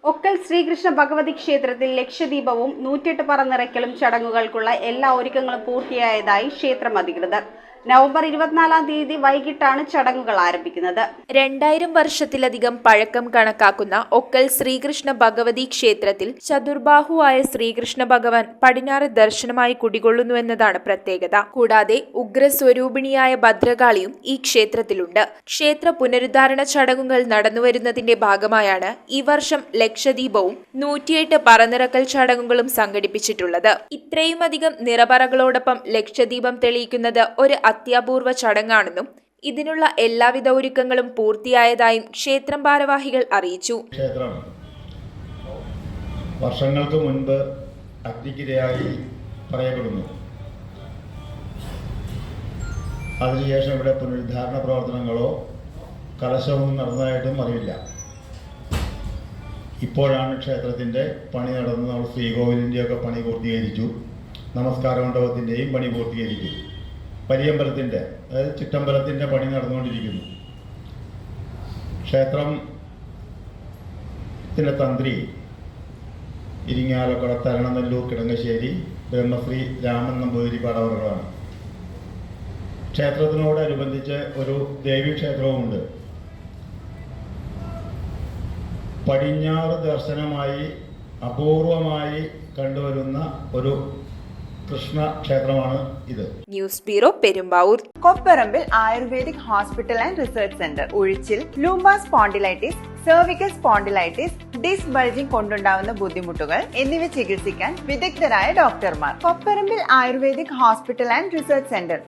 ഒക്കൽ ശ്രീകൃഷ്ണ ഭഗവതി ക്ഷേത്രത്തിൽ ലക്ഷദീപവും 108 പറ നിറയ്ക്കലും ചടങ്ങുകൾക്കുള്ള എല്ലാ ഒരുക്കങ്ങളും പൂർത്തിയായതായി ക്ഷേത്രം അധികൃതർ. നവംബർ 24-ാം തീയതി വൈകിട്ടാണ് ചടങ്ങുകൾ ആരംഭിക്കുന്നത്. 2000 വർഷത്തിലധികം പഴക്കം കണക്കാക്കുന്ന ഒക്കൽ ശ്രീകൃഷ്ണ ഭഗവതി ക്ഷേത്രത്തിൽ ചതുർബാഹുവായ ശ്രീകൃഷ്ണ ഭഗവാൻ പടിഞ്ഞാറ് ദർശനമായി കുടികൊള്ളുന്നുവെന്നതാണ് പ്രത്യേകത. കൂടാതെ ഉഗ്രസ്വരൂപിണിയായ ഭദ്രകാളിയും ഈ ക്ഷേത്രത്തിലുണ്ട്. ക്ഷേത്ര പുനരുദ്ധാരണ ചടങ്ങുകൾ നടന്നുവരുന്നതിന്റെ ഭാഗമായാണ് ഈ വർഷം ലക്ഷദീപവും 108 പറനിറക്കൽ ചടങ്ങുകളും സംഘടിപ്പിച്ചിട്ടുള്ളത്. ഇത്രയുമധികം നിറപറകളോടൊപ്പം ലക്ഷദീപം തെളിയിക്കുന്നത് ഒരു അത്യപൂർവ ചടങ്ങാണെന്നും ഇതിനുള്ള എല്ലാവിധ ഒരുക്കങ്ങളും പൂർത്തിയായതായും ക്ഷേത്രം ഭാരവാഹികൾ അറിയിച്ചു. ക്ഷേത്രം വർഷങ്ങൾക്ക് മുൻപ് അഗ്നിക്കിരയായി പറയപ്പെടുന്നു. അതിനുശേഷം ഇവിടെ പുനരുദ്ധാരണ പ്രവർത്തനങ്ങളോ കലശവും നടന്നതായിട്ടും അറിയില്ല. ഇപ്പോഴാണ് ക്ഷേത്രത്തിൻ്റെ പണി നടന്ന് നമ്മൾ ശ്രീകോവിലിൻ്റെയൊക്കെ പണി പൂർത്തീകരിച്ചു. നമസ്കാര മണ്ഡപത്തിൻ്റെയും പണി പൂർത്തീകരിച്ചു. പരിയമ്പലത്തിൻ്റെ അതായത് ചിറ്റമ്പലത്തിൻ്റെ പണി നടന്നുകൊണ്ടിരിക്കുന്നു. ക്ഷേത്രത്തിൻ്റെ തന്ത്രി ഇരിങ്ങാലക്കുട തരണനെല്ലൂർ കിടങ്ങശ്ശേരി ബ്രഹ്മശ്രീ രാമൻ നമ്പൂതിരിപ്പാട് അവറുകളാണ്. ക്ഷേത്രത്തിനോടനുബന്ധിച്ച് ഒരു ദേവീക്ഷേത്രവുമുണ്ട്. പടിഞ്ഞാറ് ദർശനമായി അപൂർവമായി കണ്ടുവരുന്ന ഒരു കൃഷ്ണ ക്ഷേത്രമാണ് ഇത്. News bureau, Perumbavoor. Kopparambil ayurvedic hospital and research centre. ഉഴിച്ചിൽ, lumbar spondylitis, cervical spondylitis, disc bulging കൊണ്ടുണ്ടാവുന്ന ബുദ്ധിമുട്ടുകൾ എന്നിവ ചികിത്സിക്കാൻ വിദഗ്ധരായ ഡോക്ടർമാർ. Kopparambil ayurvedic hospital and research centre.